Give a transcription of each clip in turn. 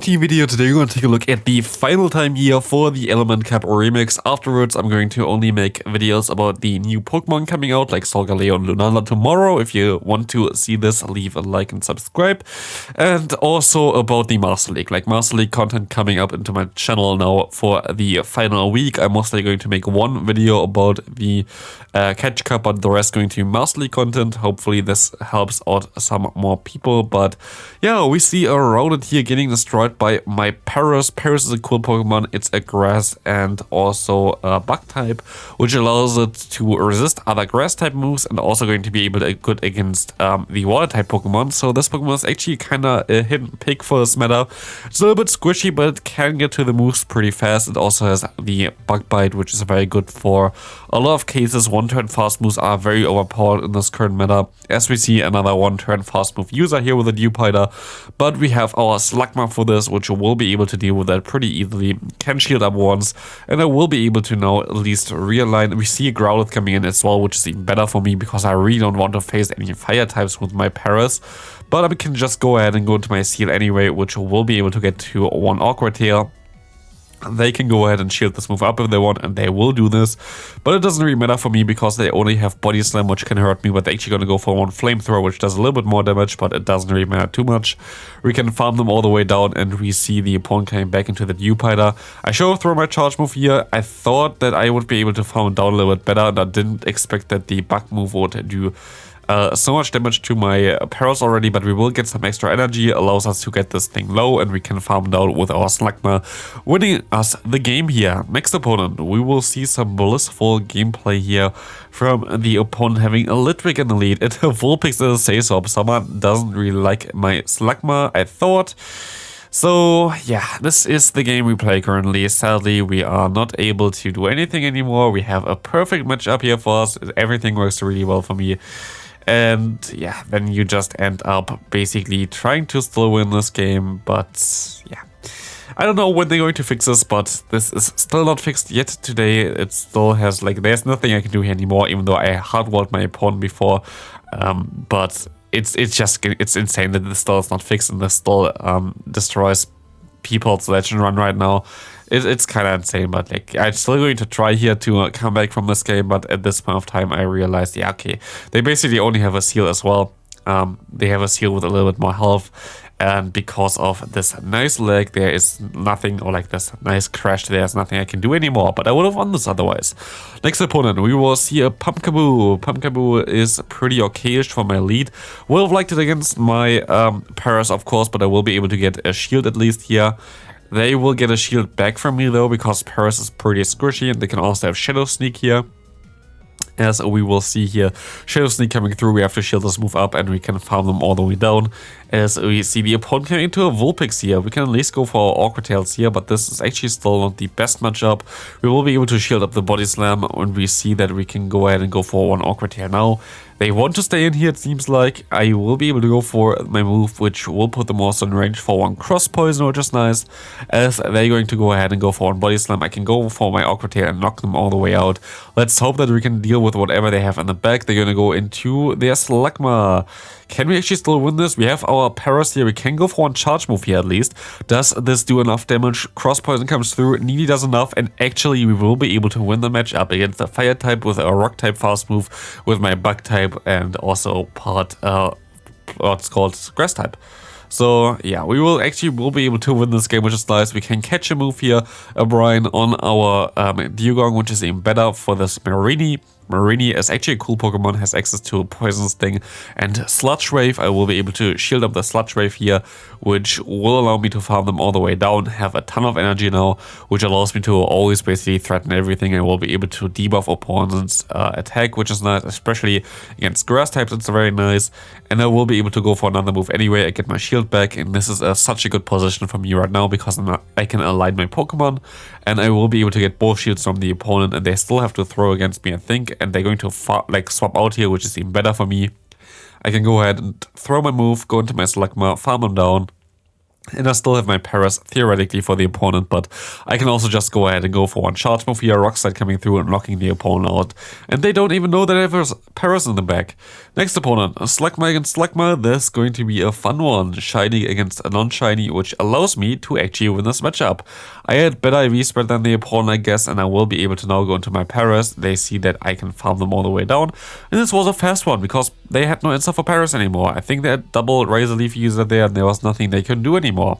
team video. Today we're going to take a look at the final time here for the Element Cup remix. Afterwards, I'm going to only make videos about the new Pokemon coming out, like Solgaleo and Lunala tomorrow. If you want to see this, leave a like and subscribe. And also about the Master League, like Master League content coming up into my channel now for the final week. I'm mostly going to make one video about the Catch Cup, but the rest going to be Master League content. Hopefully this helps out some more people. But yeah, we see a Rodent here getting destroyed by my Paras. Paras is a cool Pokemon. It's a grass and also a bug type, which allows it to resist other grass type moves and also going to be able to good against the water type Pokemon. So this Pokemon is actually kind of a hidden pick for this meta. It's a little bit squishy, but it can get to the moves pretty fast. It also has the bug bite, which is very good for a lot of cases. One turn fast moves are very overpowered in this current meta, as we see another one turn fast move user here with a Dewpider. But we have our Slugma for this, which will be able to deal with that pretty easily. Can shield up once, and I will be able to now at least realign. We see a Growlithe coming in as well, which is even better for me because I really don't want to face any fire types with my Paras. But I can just go ahead and go into my seal anyway, which will be able to get to one Awkward Tail. They can go ahead and shield this move up if they want, and they will do this. But it doesn't really matter for me because they only have Body Slam, which can hurt me, but they're actually going to go for one Flamethrower, which does a little bit more damage, but it doesn't really matter too much. We can farm them all the way down, and we see the opponent coming back into the Dewpider. I should have thrown my charge move here. I thought that I would be able to farm it down a little bit better, and I didn't expect that the bug move would do so much damage to my Paras already, but we will get some extra energy, allows us to get this thing low, and we can farm down with our Slugma, winning us the game here. Next opponent, we will see some blissful gameplay here from the opponent having a Litwick in the lead. It Vulpix is a Say-Swap. Someone doesn't really like my Slugma, I thought. So yeah, this is the game we play currently. Sadly, we are not able to do anything anymore. We have a perfect matchup here for us. Everything works really well for me. And yeah, then you just end up basically trying to still win this game. But yeah, I don't know when they're going to fix this, but this is still not fixed yet today. It still has, like, there's nothing I can do here anymore, even though I hardwalled my opponent before. But it's insane that this still is not fixed, and this still destroys people's legend run right now. It's kind of insane, but like, I'm still going to try here to come back from this game. But at this point of time, I realized, yeah, okay, they basically only have a seal as well. They have a seal with a little bit more health, and because of this nice lag, there is nothing, or like this nice crash, there's nothing I can do anymore. But I would have won this otherwise. Next opponent, we will see a Pumpkaboo. Pumpkaboo is pretty okayish for my lead. Would have liked it against my Paras, of course, but I will be able to get a shield at least here. They will get a shield back from me though, because Paras is pretty squishy, and they can also have Shadow Sneak here. As we will see here, Shadow Sneak coming through, we have to shield this move up, and we can farm them all the way down. As we see the opponent coming into a Vulpix here, we can at least go for our Awkward Tails here, but this is actually still not the best matchup. We will be able to shield up the Body Slam, and we see that we can go ahead and go for one Awkward Tail now. They want to stay in here, it seems like. I will be able to go for my move, which will put them also in range for one Cross Poison, which is nice. As they're going to go ahead and go for one Body Slam, I can go for my Awkward Tail and knock them all the way out. Let's hope that we can deal with whatever they have in the back. They're going to go into their Slugma. Can we actually still win this? We have our Paras here. We can go for one charge move here at least. Does this do enough damage? Cross Poison comes through. Needy does enough. And actually, we will be able to win the match up against a Fire type with a Rock type fast move, with my Bug type, and also part what's called Grass type. So yeah, we will be able to win this game, which is nice. We can catch a move here, a Brian, on our Dewgong, which is even better for this Marini. Marini is actually a cool Pokemon, has access to Poison Sting and Sludge Wave. I will be able to shield up the Sludge Wave here, which will allow me to farm them all the way down, have a ton of energy now, which allows me to always basically threaten everything. I will be able to debuff opponents' attack, which is nice, especially against grass types. It's very nice. And I will be able to go for another move anyway. I get my shield back, and this is such a good position for me right now because I can align my Pokemon, and I will be able to get both shields from the opponent, and they still have to throw against me, I think, and they're going to swap out here, which is even better for me. I can go ahead and throw my move, go into my Slugma, farm them down, And I still have my Paras theoretically for the opponent, but I can also just go ahead and go for one charge move here, Rock Slide coming through and knocking the opponent out. And they don't even know that I have Paras in the back. Next opponent, Slugma against Slugma. This is going to be a fun one. Shiny against a non-shiny, which allows me to actually win this matchup. I had better IV spread than the opponent, I guess, and I will be able to now go into my Paras. They see that I can farm them all the way down. And this was a fast one, because they had no answer for Paras anymore. I think they had double Razor Leaf user there, and there was nothing they could do anymore.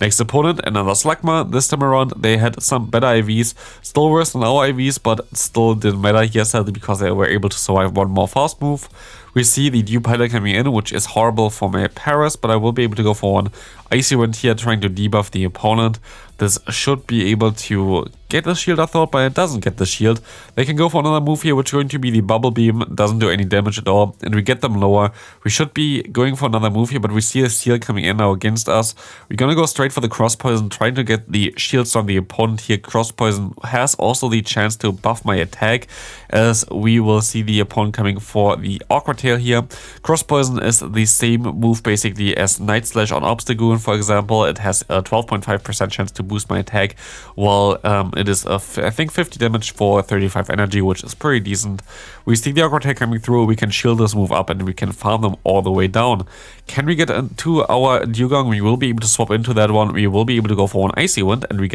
Next opponent, another Slugma. This time around, they had some better IVs. Still worse than our IVs, but still didn't matter here, sadly, because they were able to survive one more fast move. We see the Dupider coming in, which is horrible for my Paras, but I will be able to go for one Icy Wind here, trying to debuff the opponent. This should be able to get the shield, I thought, but it doesn't get the shield. They can go for another move here, which is going to be the Bubble Beam. Doesn't do any damage at all, and we get them lower. We should be going for another move here, but we see a seal coming in now against us. We're gonna go straight for the Cross Poison, trying to get the shields on the opponent here. Cross Poison has also the chance to buff my attack, as we will see the opponent coming for the Awkward Tail here. Cross Poison is the same move basically as Night Slash on Obstagoon, for example. It has a 12.5% chance to boost my attack, while it is I think 50 damage for 35 energy, which is pretty decent. We see the Awkward Tail coming through. We can shield this move up and we can farm them all the way down. Can we get into our Dugong? We will be able to swap into that one. We will be able to go for an Icy Wind, and we're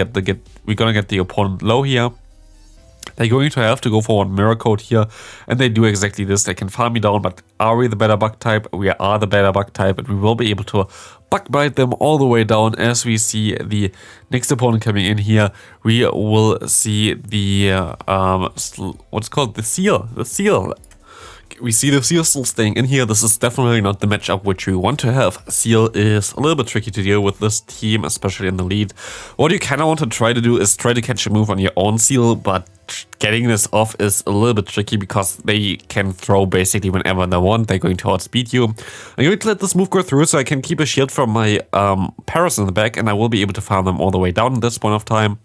gonna get the opponent low here. They're going to have to go for one Mirror Coat here, and they do exactly this. They can farm me down, but are we the better bug type? We are the better bug type, and we will be able to bug bite them all the way down. As we see the next opponent coming in here, we will see the, what's called? The Seal. The Seal. We see the Seal still staying in here. This is definitely not the matchup which we want to have. Seal is a little bit tricky to deal with this team, especially in the lead. What you kind of want to try to do is try to catch a move on your own Seal, but getting this off is a little bit tricky because they can throw basically whenever they want. They're going to outspeed you. I'm going to let this move go through so I can keep a shield from my Paras in the back, and I will be able to farm them all the way down at this point of time.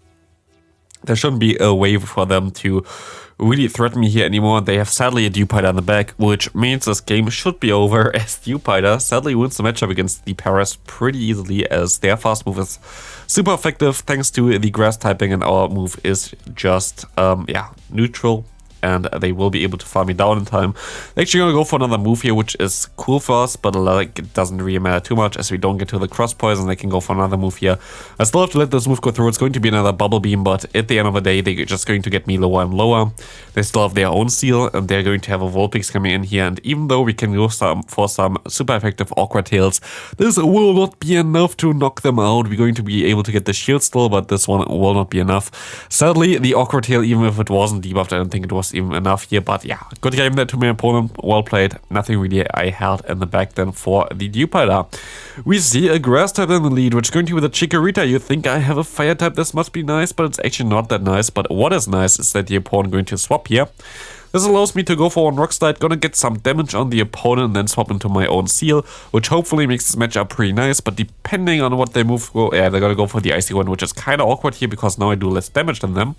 There shouldn't be a way for them to really threaten me here anymore. They have sadly a Dupider in the back, which means this game should be over, as Dupider sadly wins the matchup against the Paras pretty easily, as their fast move is super effective thanks to the grass typing, and our move is just neutral. And they will be able to farm me down in time. They're actually gonna go for another move here, which is cool for us, but like it doesn't really matter too much as we don't get to the Cross Poison. They can go for another move here. I still have to let this move go through. It's going to be another Bubble Beam, but at the end of the day, they're just going to get me lower and lower. They still have their own Seal, and they're going to have a Vulpix coming in here. And even though we can go for some super effective Awkward Tails, this will not be enough to knock them out. We're going to be able to get the shield still, but this one will not be enough. Sadly, the Awkward Tail, even if it wasn't debuffed, I don't think it was even enough here, but yeah, good game there to my opponent, well played. Nothing really I had in the back then for the Dupider. We see a grass type in the lead, which is going to be the Chikorita. You think I have a fire type, this must be nice, but it's actually not that nice. But what is nice is that the opponent going to swap here. This allows me to go for one Rock Slide, gonna get some damage on the opponent and then swap into my own Seal, which hopefully makes this matchup pretty nice, but depending on what they move for, yeah, they're gonna go for the Icy one, which is kind of awkward here because now I do less damage than them.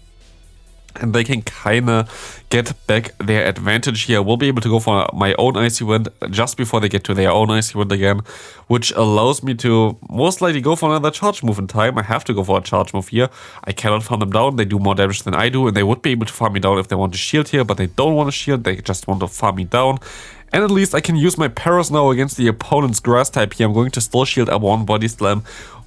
And they can kinda get back their advantage here. We'll be able to go for my own Icy Wind just before they get to their own Icy Wind again, which allows me to most likely go for another charge move in time. I have to go for a charge move here. I cannot farm them down. They do more damage than I do, and they would be able to farm me down if they want to shield here, but they don't want to shield. They just want to farm me down. And at least I can use my Paras now against the opponent's grass type here. I'm going to still shield up one Body Slam.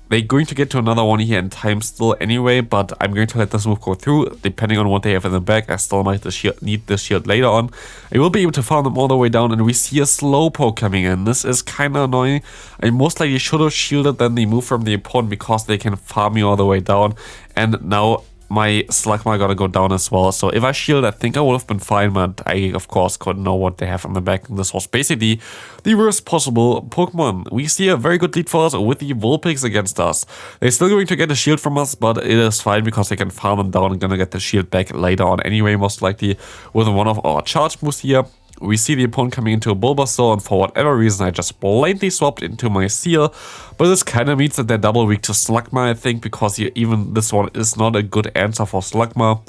They're going to get to another one here in time still anyway, but I'm going to let this move go through. Depending on what they have in the back, I still might need the shield later on. I will be able to farm them all the way down, and we see a Slowpoke coming in. This is kind of annoying. I most likely should have shielded then the move from the opponent because they can farm me all the way down. And now my Slugma gotta go down as well. So if I shield, I think I would have been fine, but I of course couldn't know what they have on the back. And this was basically the worst possible Pokemon. We see a very good lead for us with the Vulpix against us. They're still going to get a shield from us, but it is fine because they can farm them down and gonna get the shield back later on anyway, most likely with one of our charge moves here. We see the opponent coming into a Bulbasaur, and for whatever reason I just blindly swapped into my Seal. But this kind of means that they're double weak to Slugma, I think, because even this one is not a good answer for Slugma.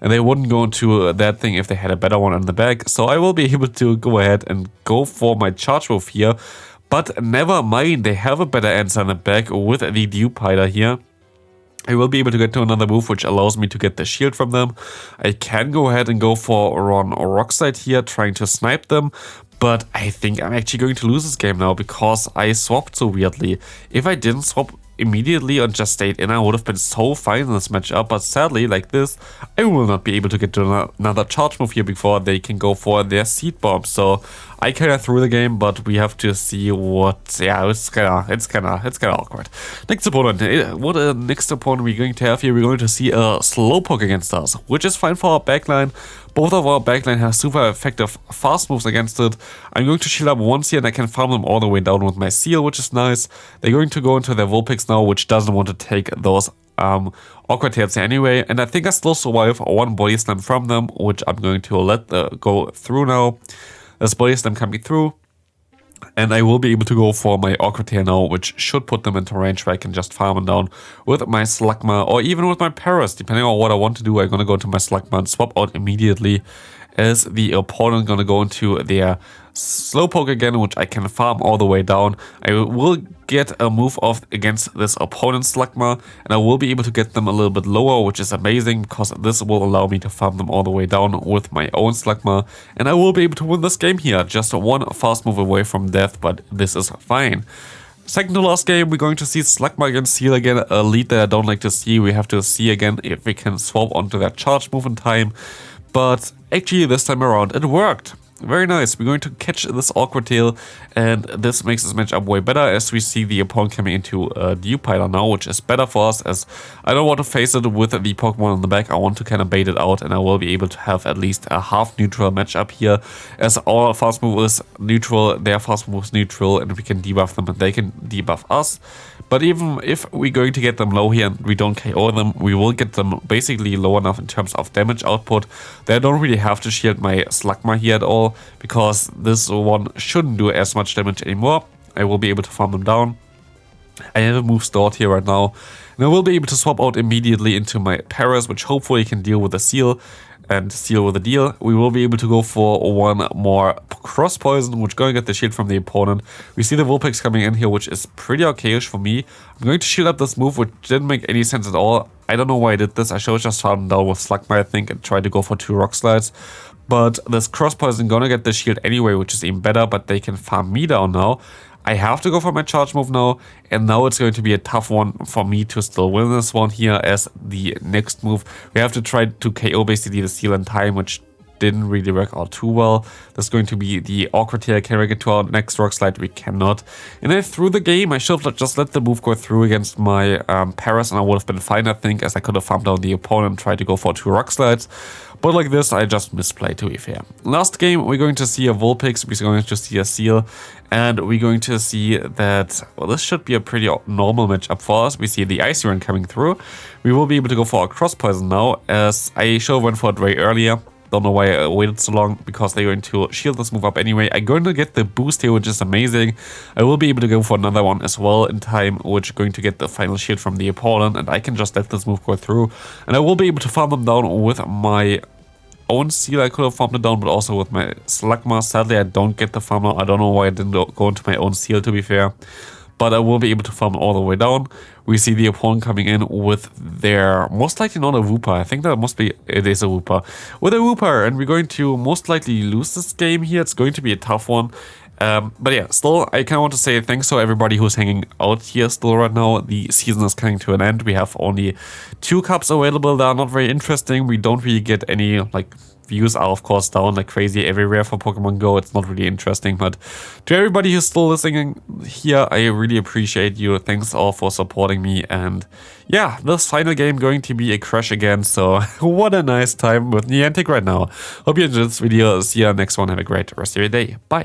And they wouldn't go into that thing if they had a better one in the back. So I will be able to go ahead and go for my charge move here. But never mind, they have a better answer in the back with the dupe hider here. I will be able to get to another move, which allows me to get the shield from them. I can go ahead and go for Ron Rockslide here, trying to snipe them. But I think I'm actually going to lose this game now because I swapped so weirdly. If I didn't swap immediately and just stayed in, I would have been so fine in this matchup. But sadly, like this, I will not be able to get to another charge move here before they can go for their seed bomb. So I kind of threw the game, but we have to see what. Yeah, it's kind of awkward. Next opponent. What a next opponent we're going to have here? We're going to see a Slowpoke against us, which is fine for our backline. Both of our backline have super effective fast moves against it. I'm going to shield up once here and I can farm them all the way down with my seal, which is nice. They're going to go into their Vulpix now, which doesn't want to take those awkward tails anyway. And I think I still survive one body slam from them, which I'm going to let go through now. There's body slam coming through. And I will be able to go for my awkward tail now, which should put them into range where I can just farm them down with my Slugma or even with my Paras. Depending on what I want to do, I'm going to go into my Slugma and swap out immediately as the opponent going to go into their Slowpoke again, which I can farm all the way down. I will get a move off against this opponent's Slugma, and I will be able to get them a little bit lower, which is amazing because this will allow me to farm them all the way down with my own Slugma, and I will be able to win this game here. Just one fast move away from death, but this is fine. Second to last game, we're going to see Slugma against Seal again, a lead that I don't like to see. We have to see again if we can swap onto that charge move in time, but actually this time around it worked. Very nice. We're going to catch this awkward tail, and this makes this matchup way better as we see the opponent coming into a dupe hider now, which is better for us as I don't want to face it with the Pokemon in the back. I want to kind of bait it out, and I will be able to have at least a half neutral matchup here as our fast move is neutral, their fast move is neutral, and we can debuff them and they can debuff us. But even if we're going to get them low here and we don't KO them, we will get them basically low enough in terms of damage output that I don't really have to shield my Slugma here at all, because this one shouldn't do as much damage anymore. I will be able to farm them down. I have a move stored here right now, and I will be able to swap out immediately into my Paras, which hopefully can deal with the seal and seal with a deal. We will be able to go for one more cross poison, which going to get the shield from the opponent. We see the Vulpix coming in here, which is pretty okayish for me. I'm going to shield up this move, which didn't make any sense at all. I don't know why I did this. I should have just farmed down with Slugma, I think, and tried to go for 2 rock slides. But this cross poison gonna get the shield anyway, which is even better, but they can farm me down now. I have to go for my charge move now, and now it's going to be a tough one for me to still win this one here as the next move. We have to try to KO basically the seal in time, which didn't really work out too well. That's going to be the awkward here. Can we get to our next rock slide? We cannot. And then through the game, I should have just let the move go through against my Paras, and I would have been fine, I think, as I could have farmed down the opponent and tried to go for 2 rock slides. But like this, I just misplayed, to be fair. Last game, we're going to see a Vulpix, we're going to see a Seal, and we're going to see that, well, this should be a pretty normal matchup for us. We see the Icy Run coming through. We will be able to go for a Cross Poison now, as I should have went for it way earlier. Don't know why I waited so long, because they're going to shield this move up anyway. I'm going to get the boost here, which is amazing. I will be able to go for another one as well in time, which is going to get the final shield from the opponent, and I can just let this move go through. And I will be able to farm them down with my own seal. I could have farmed it down, but also with my Slugma. Sadly, I don't get the farm now. I don't know why I didn't go into my own seal, to be fair. But I will be able to farm all the way down. We see the opponent coming in with their, most likely not a Wooper. I think that it is a Wooper. With a Wooper, and we're going to most likely lose this game here. It's going to be a tough one. But yeah, still, I kind of want to say thanks to everybody who's hanging out here still right now. The season is coming to an end. We have only 2 cups available that are not very interesting. We don't really get any, like, views are of course down like crazy everywhere for Pokemon Go. It's not really interesting, but to everybody who's still listening here, I really appreciate you. Thanks all for supporting me, and yeah, this final game going to be a crush again, so what a nice time with Niantic right now. Hope you enjoyed this video. See you next one. Have a great rest of your day. Bye.